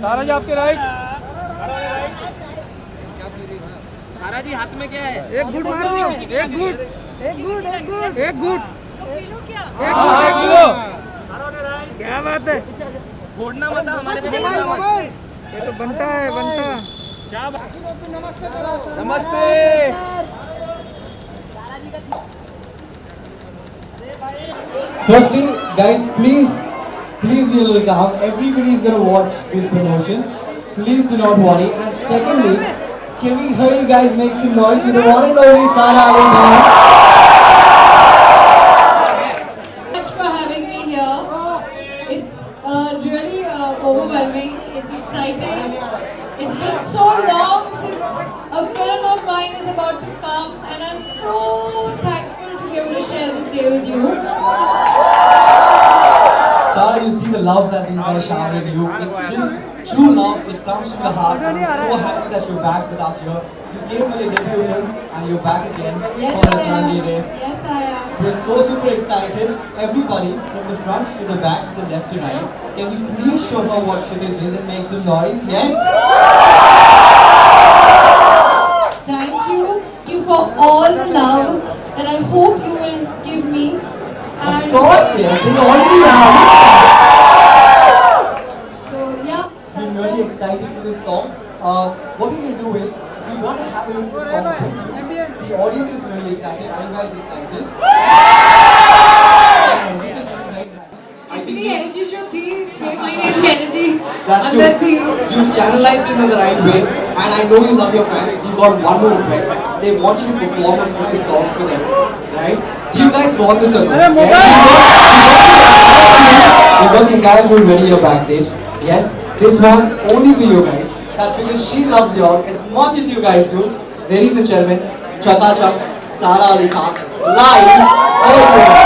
सारा जी आपके राइट। सारा जी हाथ में क्या है? एक गुट मार लो, एक गुट, एक गुट, एक गुट, एक गुट, हाँ, एक किलो। क्या बात है, फोड़ना मत हमारे पे बोलना। ये तो बनता है, बनता। क्या बात? नमस्ते। Firstly, guys, please be a little calm. Everybody is gonna watch this promotion. Please do not worry. And secondly, can we hear you guys make some noise with the one and only Sara Ali Khan? Thanks for having me here. It's really overwhelming. It's exciting. It's been so long since a film of mine is about to come, and I'm so thankful to be able to share this day with you. Sara, you see the love that these guys shower in you. It's just true love. It comes from the heart. And I'm so happy that you're back with us here. You came for your debut film, and you're back again Yes, for I am. Rangli Day. Yes, I am. We're so super excited. Everybody, from the front to the back to the left to right, can we please show her what Kshitij is and make some noise? Yes? Thank you for all the love that I hope you will give me. Of course, yes. They already are. So yeah. We're really excited for this song. What we're going to do is, we want to have a look at the song with you. The audience is really excited. Are you guys excited? And this is right. I think इतनी energy जो थी 6 महीने की energy that's अंदर थी. true. You've channelized it in the right way, and I know you love your fans. We've got one more request. They want you to perform a few song for them, right? Do you guys want this or not? We've got the entire crew ready here backstage. Yes, this one's only for you guys. That's because she loves you all as much as you guys do. Ladies and gentlemen, Chaka Chak, Sara Ali Khan, live for you.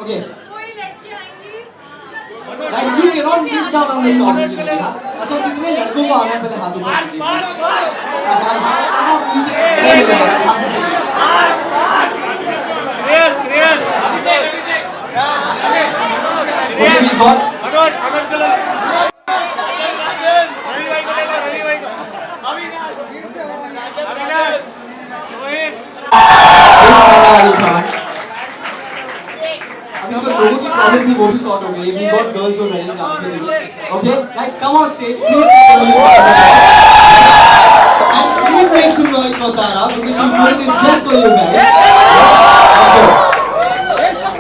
Okay. Guys, you cannot miss out on this opportunity. अच्छा कितने लड़कों को आना है पहले हाथ ऊपर कीजिए. अच्छा आप पीछे नहीं मिलेगा हाथ पीछे. Shreyas Okay, we got. लोगों की प्रॉब्लम थी वो भी सॉर्ट हो गई. We got girls who are ready to dance with you. Okay, guys, come on stage, please. And please make some noise for Sara because she's doing this just for you guys. Let's go.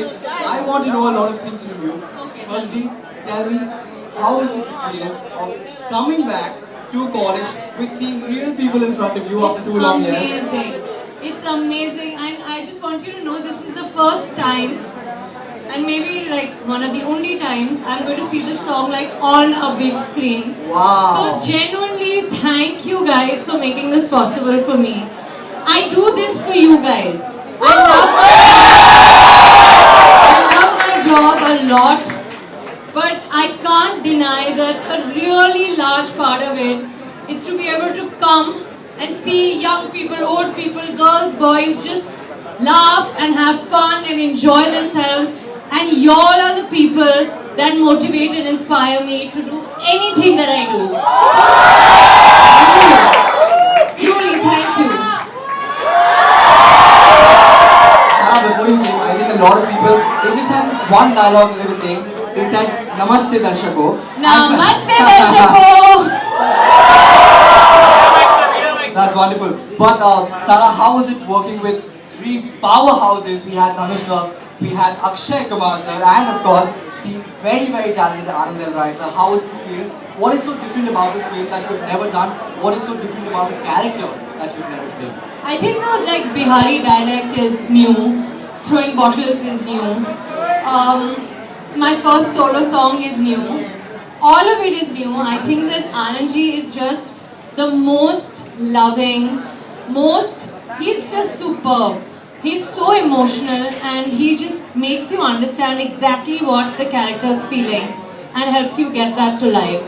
fantastic. I want to know a lot of things from you. Okay. Firstly, tell me, how is this experience of coming back to college with seeing real people in front of you after 2 long years? Amazing. It's amazing, and I just want you to know this is the first time, and maybe like one of the only times I'm going to see this song like on a big screen. Wow. So genuinely, thank you guys for making this possible for me. I do this for you guys. I love my job a lot, but I can't deny that a really large part of it is to be able to come and see young people, old people, girls, boys just laugh and have fun and enjoy themselves. And y'all are the people that motivate and inspire me to do anything that I do. So, truly, thank you. Sarah, before you came, I think a lot of people, they just had this one dialogue that they were saying. They said, Namaste Darshako. Namaste, Darshako. That's wonderful. But Sarah, how was it working with three powerhouses? We had Dhanush sir, we had Akshay Kumar sir, and of course, the very, very talented Anand L. Rai sir. How was the experience? What is so different about this film that you've never done? What is so different about the character that you've never played? I think the like Bihari dialect is new. Throwing bottles is new. My first solo song is new. All of it is new. I think that Anandji is just the most loving, he's just superb. He's so emotional and he just makes you understand exactly what the character is feeling and helps you get that to life.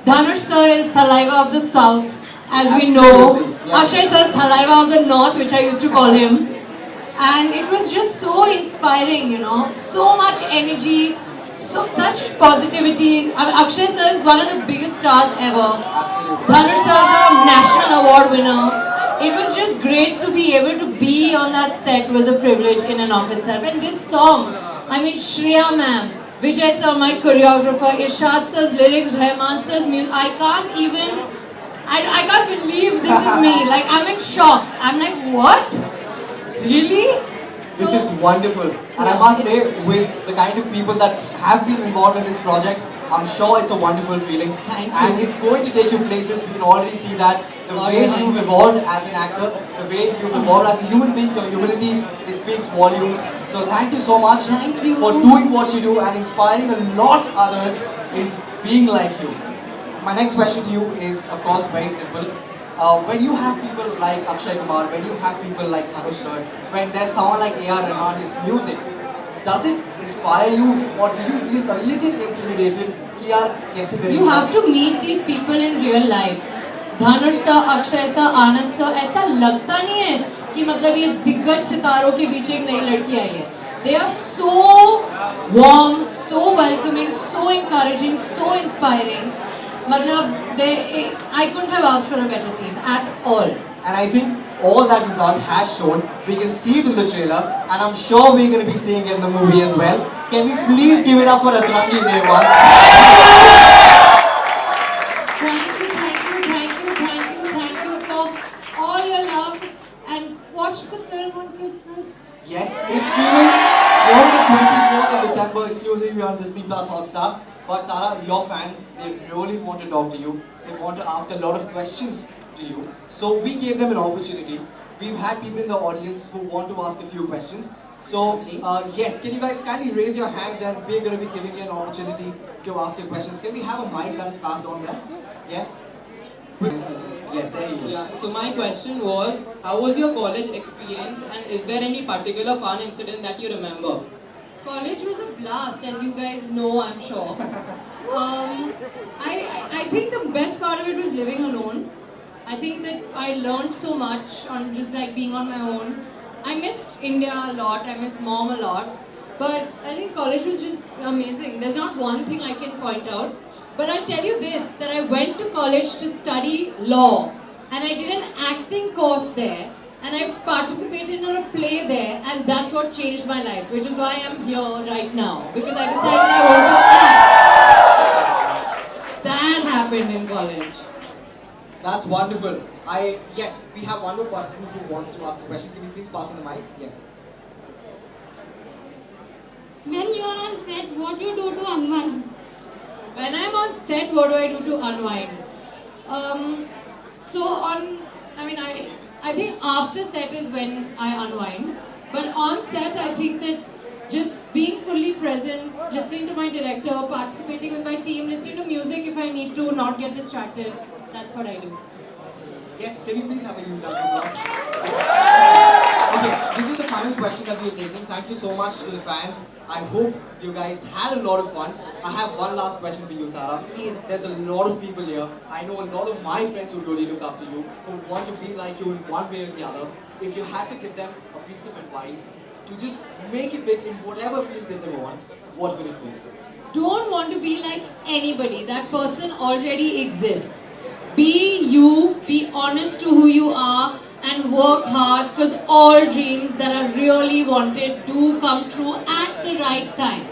Dhanush sir is Thalaiva of the South, as we know. Absolutely, yeah. Akshay sir is Thalaiva of the North, which I used to call him. And it was just so inspiring, you know, so much energy, such positivity. I mean, Akshay sir is one of the biggest stars ever. Absolutely. Dhanush sir is a national award winner. It was just great to be able to be on that set. Was a privilege in and of itself. And this song, I mean, Shreya ma'am, Vijay sir, my choreographer, Irshad sir's lyrics, Rahman sir's music, I can't believe this is me. Like, I'm in shock. I'm like, what? Really? This So- is wonderful. And I must say, with the kind of people that have been involved in this project, I'm sure it's a wonderful feeling. Thank you. And it's going to take you places. We can already see that. The God way willing. you've evolved as an actor, the way you've evolved as a human being, your humility, it speaks volumes. So thank you so much Thank you. for doing what you do and inspiring a lot others in being like you. My next question to you is, of course, very simple. When you have people like Akshay Kumar, when you have people like Dhanush sir, when there's someone like A.R. Rahman, his music, does it inspire you or do you feel a little intimidated? कि यार कैसे करेंगे? You have to meet these people in real life. Dhanush sir, Akshay sir, Anand sir, ऐसा लगता नहीं है कि मतलब ये दिग्गज सितारों के बीच एक नई लड़की आई है. They are so warm, so welcoming, so encouraging, so inspiring. मतलब I couldn't have asked for a better team at all. And I think all that result has shown. We can see it in the trailer, and I'm sure we're going to be seeing it in the movie as well. Can we please give it up for Atrangi Devas? Thank you for all your love and watch the film on Christmas. Yes, it's streaming from the 24th of December exclusively on Disney Plus Hotstar. But Sarah, your fans, they really want to talk to you. They want to ask a lot of questions to you. So we gave them an opportunity. We've had people in the audience who want to ask a few questions. So yes, can you guys kindly raise your hands and we're going to be giving you an opportunity to ask your questions. Can we have a mic that is passed on there? Yes? Yes, there he is. Yeah, so my question was, how was your college experience and is there any particular fun incident that you remember? College was a blast, as you guys know, I'm sure. I think the best part of it was living alone. I think that I learned so much on just like being on my own. I missed India a lot, I missed mom a lot. But I think college was just amazing. There's not one thing I can point out. But I'll tell you this, that I went to college to study law. And I did an acting course there. And I participated in a play there. And that's what changed my life. Which is why I'm here right now. Because I decided I want to act. That happened in college. That's wonderful. Yes, we have one more person who wants to ask a question. Can you please pass on the mic? Yes. are on set, what do you do to unwind? When I'm on set, what do I do to unwind? I think after set is when I unwind. But on set, I think that just being fully present, listening to my director, participating with my team, listening to music if I need to, not get distracted. That's what I do. Yes, can you please have a huge round of applause? Okay, this is the final question that we're taking. Thank you so much to the fans. I hope you guys had a lot of fun. I have one last question for you, Sarah. Yes. There's a lot of people here. I know a lot of my friends who really look up to you, who want to be like you in one way or the other. If you had to give them a piece of advice to just make it big in whatever field that they want, what would it be? Don't want to be like anybody. That person already exists. Be you, be honest to who you are, and work hard, because all dreams that are really wanted do come true at the right time.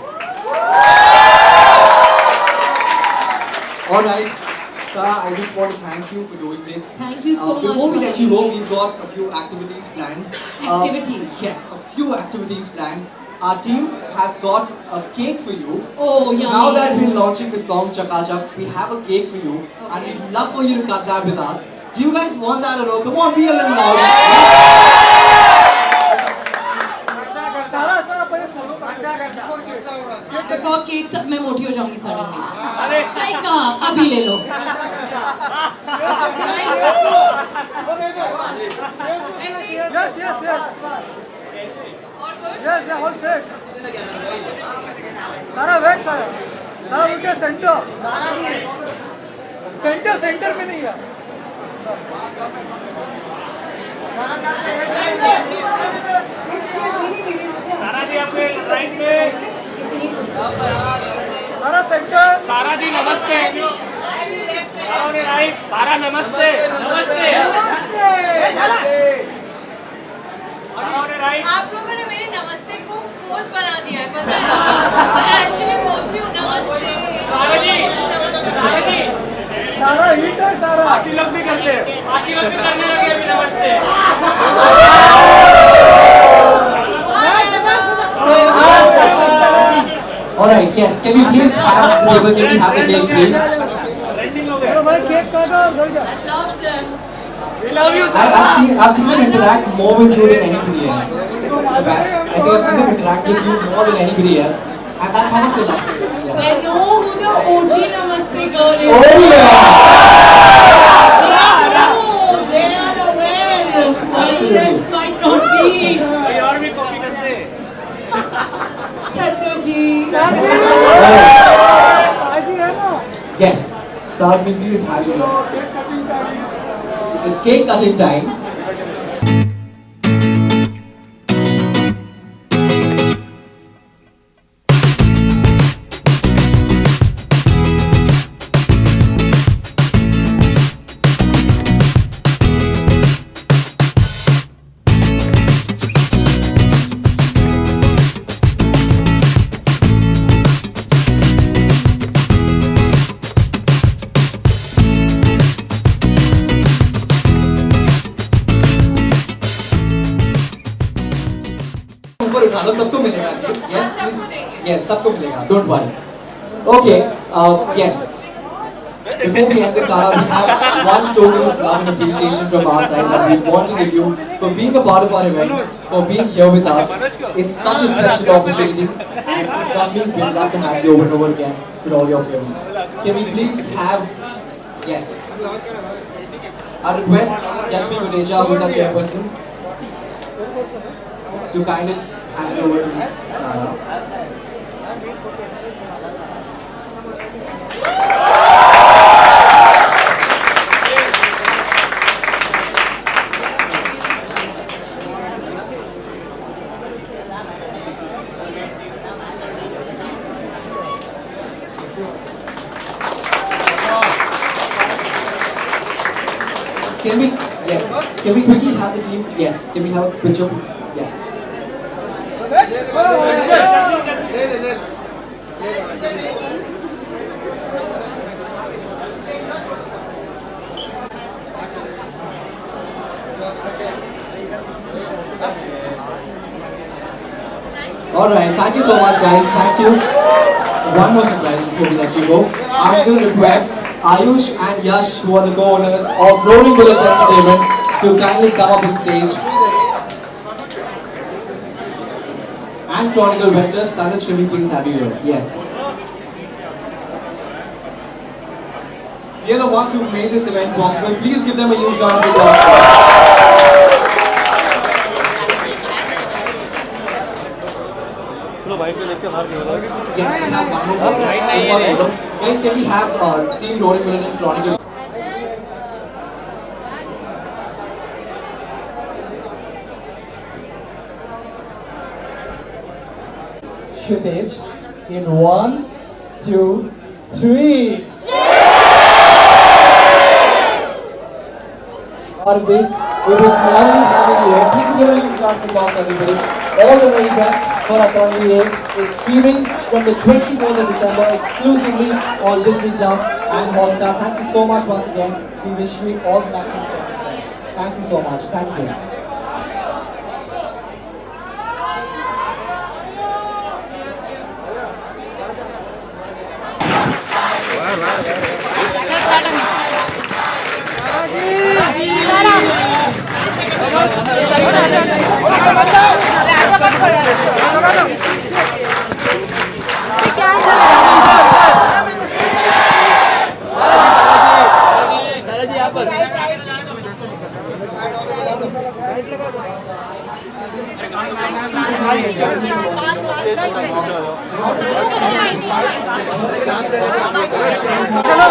Alright, Sarah, I just want to thank you for doing this. Thank you so much Before we for let you having go, me. we've got a few activities planned. Activities? Yes, a few activities planned. Our team has got a cake for you. Oh, yummy. Now that we're launching the song Chaka Chak, we have a cake for you, and we'd love for you to cut that with us. Do you guys want that or no? Come on, be a little louder. Before cake, सब मैं मोटी हो जाऊंगी suddenly. सही कहा, अभी ले लो. Yes, yes, yes. Yes, yeah, hold set. Sarah, wait, Sarah. Sarah, look at center. Center पे नहीं है. सारा जी आपके राइट में. सारा सेंटर. सारा जी नमस्ते. सारा ने राइट. सारा नमस्ते. नमस्ते. सारा ने राइट. आप लोगों ने मेरे नमस्ते को पोज बना दिया है, पता है? मैं एक्चुअली बोलती हूँ नमस्ते। सारा जी. सारा जी. सारा हिट है सारा. बाकी लोग भी करते हैं. बाकी लोग भी करने लगे अभी नमस्ते. Alright, yes, can we please have the table, can we have the cake, please? Trending हो गया. भाई केक काटो और घर जाओ. I love them. We love you, I've seen them interact more with you than anybody else. I think I've seen them interact with you more than anybody else, and that's how much they love you. Yeah. They know who the OG Namaste girl is. Oh yeah! They are aware. Absolutely. This might not be. भाई और भी copy करते हैं. Chattu ji. आज ही है ना. Yes, Sarah, can we please have you? It's cake cutting time. ऊपर उठा लो, सबको मिलेगा. Yes, सबको please. देंगे. Yes, सबको मिलेगा. Don't worry. Okay. Yes. Before we end this, Sarah, we have one token of love and appreciation from our side that we want to give you for being a part of our event, for being here with us. It's such a special opportunity, and trust me, we'd love to have you over and over again for all your films. Can we please have, yes, I request Yashmi Gudeja, who's our chairperson, to kindly hand over to Sarah. Can we, yes, can we quickly have the team, yes, can we have a picture, yeah. Thank you. Alright, thank you so much guys, thank you. One more surprise before we let you go. I'm going to request Ayush and Yash, who are the co-owners of Rolling Bullet Entertainment, to kindly come up on stage. And Chronicle Ventures, Tanit, should we please have you here? Yes. They are the ones who made this event possible. Please give them a huge round of applause. Yes, we have one more photo. Guys, can we have Team Rolling Bullet and Chronicle? Shootage in 1, 2, 3. Out of this, it was lovely having you here. Please give a huge round of applause, everybody. All the very best for our Thorny Day. It's streaming from the 24th of December exclusively on Disney Plus and Hotstar. Thank you so much once again. We wish you all the luck for this. Thank you so much. Thank you. चलो